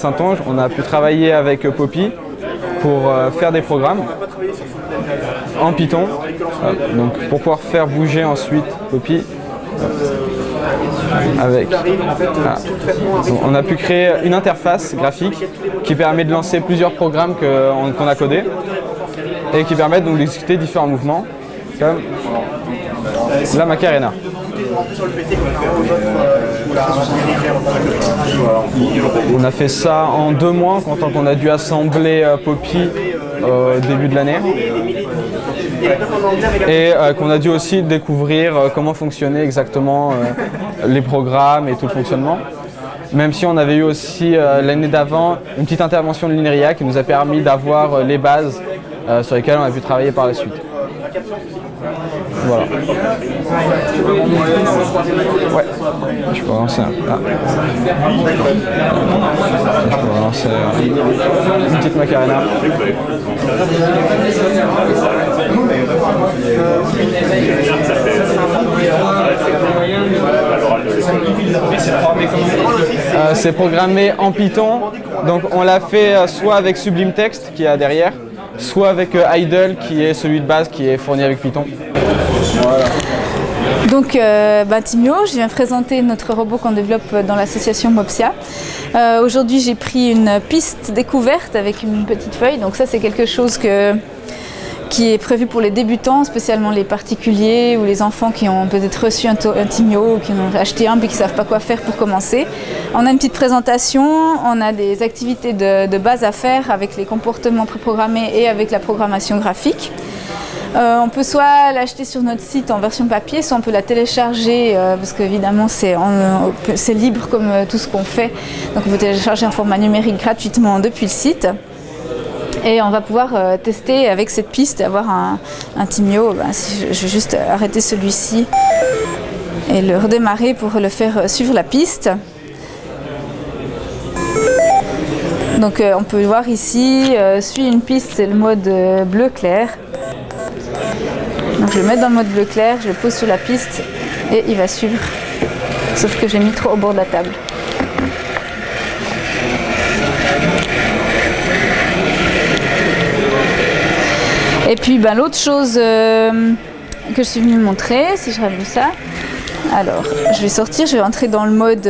Saint-Onge, on a pu travailler avec Poppy pour faire des programmes en Python, donc pour pouvoir faire bouger ensuite Poppy. On a pu créer une interface graphique qui permet de lancer plusieurs programmes qu'on a codés et qui permettent donc d'exécuter différents mouvements comme la Macarena. On a fait ça en 2 mois, quand on a dû assembler Poppy au début de l'année. Et qu'on a dû aussi découvrir comment fonctionnaient exactement les programmes et tout le fonctionnement. Même si on avait eu aussi l'année d'avant une petite intervention de l'INRIA qui nous a permis d'avoir les bases sur lesquelles on a pu travailler par la suite. Voilà. Ouais, je peux relancer. Je peux relancer une petite Macarena. C'est programmé en Python, donc on l'a fait soit avec Sublime Text qui est derrière, soit avec Idle qui est celui de base qui est fourni avec Python. Voilà. Donc Timio, je viens présenter notre robot qu'on développe dans l'association Mopsia. Aujourd'hui j'ai pris une piste découverte avec une petite feuille, donc ça c'est quelque chose qui est prévu pour les débutants, spécialement les particuliers ou les enfants qui ont peut-être reçu un Timio ou qui en ont acheté un puis qui ne savent pas quoi faire pour commencer. On a une petite présentation, on a des activités de base à faire avec les comportements préprogrammés et avec la programmation graphique. On peut soit l'acheter sur notre site en version papier, soit on peut la télécharger parce qu'évidemment c'est libre comme tout ce qu'on fait. Donc on peut télécharger en format numérique gratuitement depuis le site. Et on va pouvoir tester avec cette piste, avoir un Timio. Si je vais juste arrêter celui-ci et le redémarrer pour le faire suivre la piste. Donc on peut voir ici, suit une piste, c'est le mode bleu clair. Donc je le mets dans le mode bleu clair, je le pose sur la piste et il va suivre. Sauf que j'ai mis trop au bord de la table. Et puis l'autre chose que je suis venue montrer, si je rallume ça, alors je vais sortir, je vais entrer dans le mode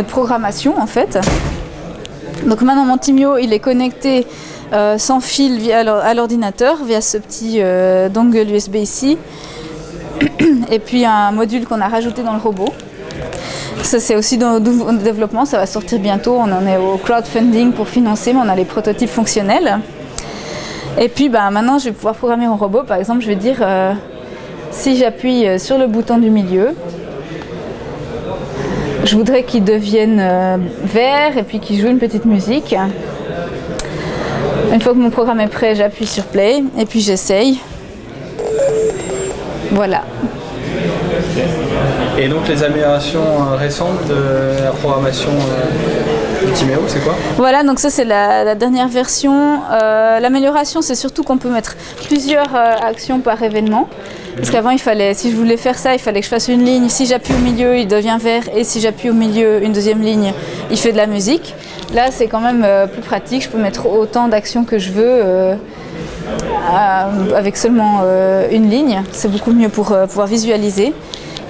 programmation en fait. Donc maintenant mon Timio il est connecté sans fil à l'ordinateur via ce petit dongle USB ici et puis un module qu'on a rajouté dans le robot. Ça c'est aussi dans le développement, ça va sortir bientôt, on en est au crowdfunding pour financer mais on a les prototypes fonctionnels. Et puis maintenant je vais pouvoir programmer mon robot, par exemple je vais dire si j'appuie sur le bouton du milieu, je voudrais qu'il devienne vert et puis qu'il joue une petite musique. Une fois que mon programme est prêt, j'appuie sur play et puis j'essaye. Voilà. Et donc les améliorations récentes de la programmation du Timio, c'est quoi? Voilà, donc ça c'est la dernière version. L'amélioration c'est surtout qu'on peut mettre plusieurs actions par événement. Parce qu'avant il fallait, si je voulais faire ça, il fallait que je fasse une ligne. Si j'appuie au milieu, il devient vert et si j'appuie au milieu, une deuxième ligne, il fait de la musique. Là c'est quand même plus pratique, je peux mettre autant d'actions que je veux avec seulement une ligne. C'est beaucoup mieux pour pouvoir visualiser.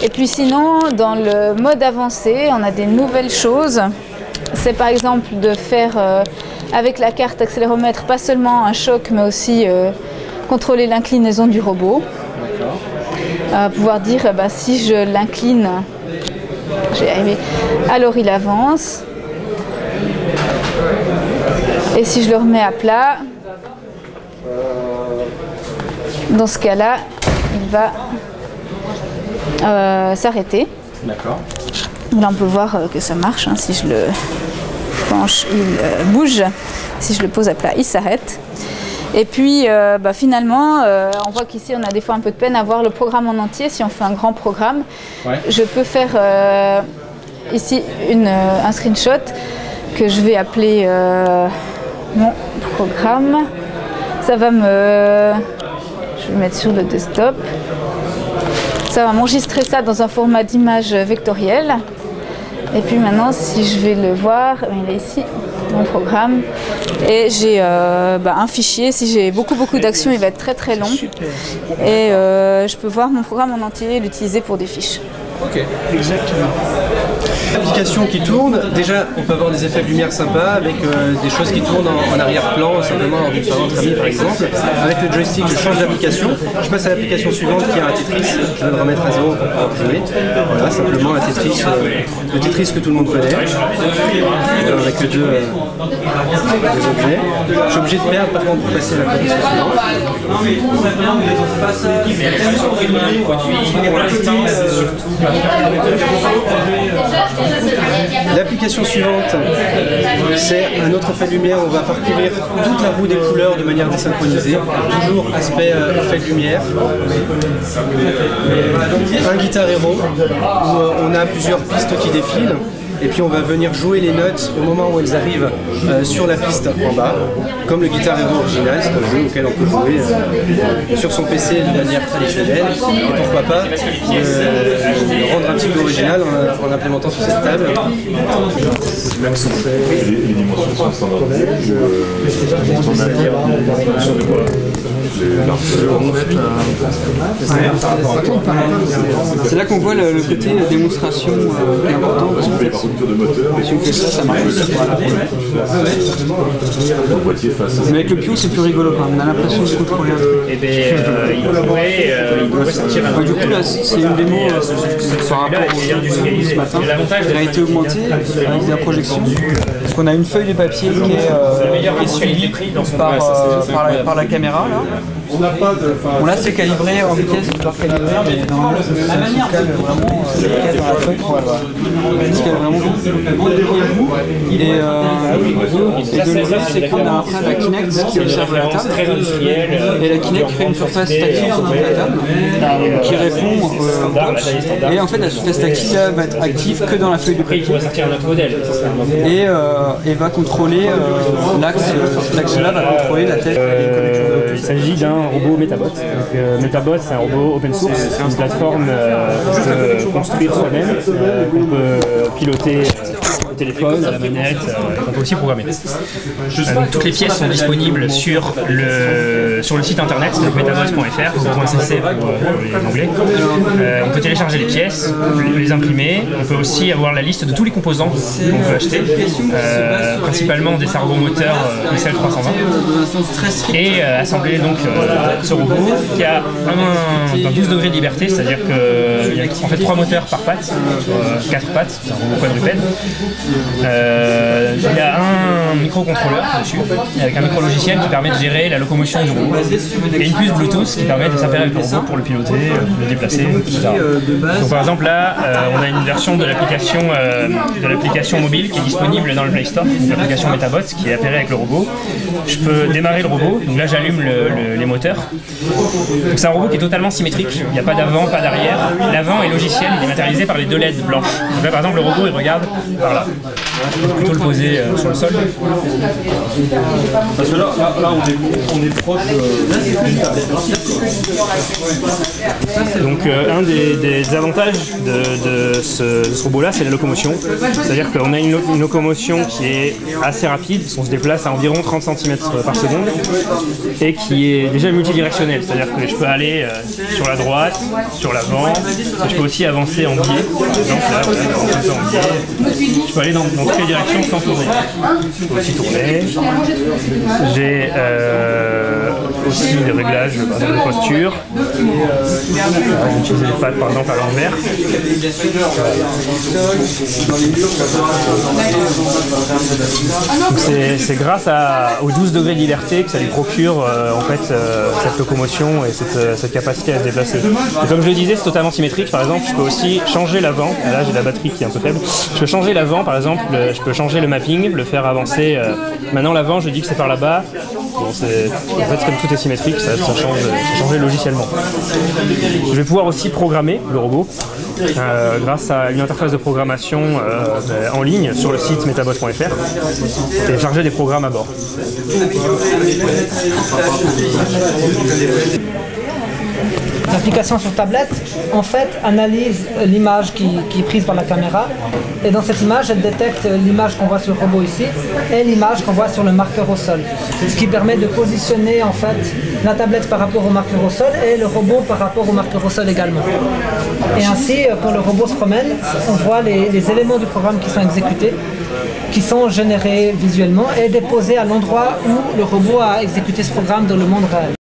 Et puis sinon, dans le mode avancé, on a des nouvelles choses. C'est par exemple de faire avec la carte accéléromètre pas seulement un choc, mais aussi contrôler l'inclinaison du robot. Pouvoir dire si je l'incline, je vais y arriver, alors il avance. Et si je le remets à plat, dans ce cas-là, il va s'arrêter. D'accord. Là on peut voir que ça marche, hein. Si je le penche, il bouge. Si je le pose à plat, il s'arrête. Et puis finalement, on voit qu'ici on a des fois un peu de peine à voir le programme en entier. Si on fait un grand programme, ouais. Je peux faire ici un screenshot que je vais appeler mon programme. Ça va je vais le mettre sur le desktop. Ça va m'enregistrer ça dans un format d'image vectorielle Et puis maintenant, si je vais le voir, il est ici, mon programme. Et j'ai un fichier. Si j'ai beaucoup d'actions, il va être très long. Et je peux voir mon programme en entier et l'utiliser pour des fiches. Ok, exactement. L'application qui tourne, déjà on peut avoir des effets de lumière sympas avec des choses qui tournent en arrière-plan, simplement lors d'une soirée entre amis par exemple. Avec le joystick, je change d'application, je passe à l'application suivante qui est un Tetris, je vais le remettre à 0 pour pouvoir jouer. Voilà, simplement un Tetris, le Tetris que tout le monde connaît, avec deux objets. Je suis obligé de perdre par contre pour passer à l'application suivante. L'application suivante, c'est un autre effet de lumière. On va parcourir toute la roue des couleurs de manière désynchronisée. Toujours aspect effet de lumière. Un Guitar Hero où on a plusieurs pistes qui défilent. Et puis on va venir jouer les notes au moment où elles arrivent sur la piste en bas, comme le Guitar Hero original, c'est un jeu auquel on peut jouer sur son PC de manière traditionnelle, et pourquoi pas le rendre un petit peu original en implémentant sur cette table. Les dimensions sont standardisées c'est là qu'on voit le côté démonstration qui est important. Parce que si on fait ça, ça marche aussi pour la mais avec le pion, c'est plus rigolo quand même. On a l'impression de contrôler un truc. Et il pourrait sortir un du coup, là, c'est une démo par rapport au ce matin. Elle a été augmentée avec de la projection. Parce qu'on a une feuille de papier qui est suivie par la caméra. Là. Bon, là c'est calibré en vitesse, on peut recalibrer, mais normalement ça se cale vraiment dans la feuille pour se cale vraiment et de l'autre c'est qu'on a après la Kinect qui observe la table et la Kinect crée une surface tactile sur la table qui répond au punch et en fait la surface tactile va être active que dans la feuille de papier et va contrôler l'axe, cet axe-là va contrôler la tête. Il s'agit d'un robot Metabot. Donc, Metabot, c'est un robot open source, c'est une plateforme qu'on peut construire soi-même, qu'on peut piloter au téléphone, à la manette, qu'on peut aussi programmer. Donc, toutes les pièces sont disponibles sur le site internet, donc metabots.fr, .cc pour les anglais. On peut télécharger les pièces, les imprimer, on peut aussi avoir la liste de tous les composants qu'on peut acheter, principalement des servomoteurs SL 320, et assembler donc ce robot qui a un 12 degrés de liberté, c'est-à-dire qu'il y a en fait 3 moteurs par patte, 4 pattes, c'est un robot quadrupède. Il y a un microcontrôleur dessus, avec un micro-logiciel qui permet de gérer la locomotion du robot, et une puce Bluetooth qui permet de s'appairer avec le robot pour le piloter, le déplacer, etc. Donc par exemple là, on a une version de l'application mobile qui est disponible dans le Play Store, l'application Metabot qui est appairée avec le robot. Je peux démarrer le robot, donc là j'allume les moteurs. Donc c'est un robot qui est totalement symétrique, il n'y a pas d'avant, pas d'arrière. L'avant est logiciel, il est matérialisé par les 2 LED blanches. Donc là par exemple le robot il regarde par là. Je peux plutôt le poser sur le sol. Parce que là on est proche d'une tablette. Donc un des avantages de ce robot-là, c'est la locomotion. C'est-à-dire qu'on a une locomotion qui est assez rapide, on se déplace à environ 30 cm par seconde, et qui est déjà multidirectionnelle. C'est-à-dire que je peux aller sur la droite, sur l'avant, je peux aussi avancer en biais. Donc là, je peux aller dans toutes les directions sans tourner. Je peux aussi tourner. J'ai aussi des réglages de posture. Je vais utiliser les pattes par exemple à l'envers. C'est grâce aux 12 degrés de liberté que ça lui procure en fait cette locomotion et cette capacité à se déplacer. Et comme je le disais, c'est totalement symétrique. Par exemple, je peux aussi changer l'avant. Là, j'ai la batterie qui est un peu faible. Je peux changer l'avant, par exemple. Je peux changer le mapping, le faire avancer. Maintenant, l'avant, je dis que c'est par là-bas. Bon, en fait, comme tout est symétrique, ça change logiciellement. Je vais pouvoir aussi programmer le robot grâce à une interface de programmation en ligne sur le site metabots.fr et charger des programmes à bord. L'application sur tablette, en fait, analyse l'image qui est prise par la caméra et dans cette image, elle détecte l'image qu'on voit sur le robot ici et l'image qu'on voit sur le marqueur au sol. Ce qui permet de positionner en fait la tablette par rapport au marqueur au sol et le robot par rapport au marqueur au sol également. Et ainsi, quand le robot se promène, on voit les éléments du programme qui sont exécutés, qui sont générés visuellement et déposés à l'endroit où le robot a exécuté ce programme dans le monde réel.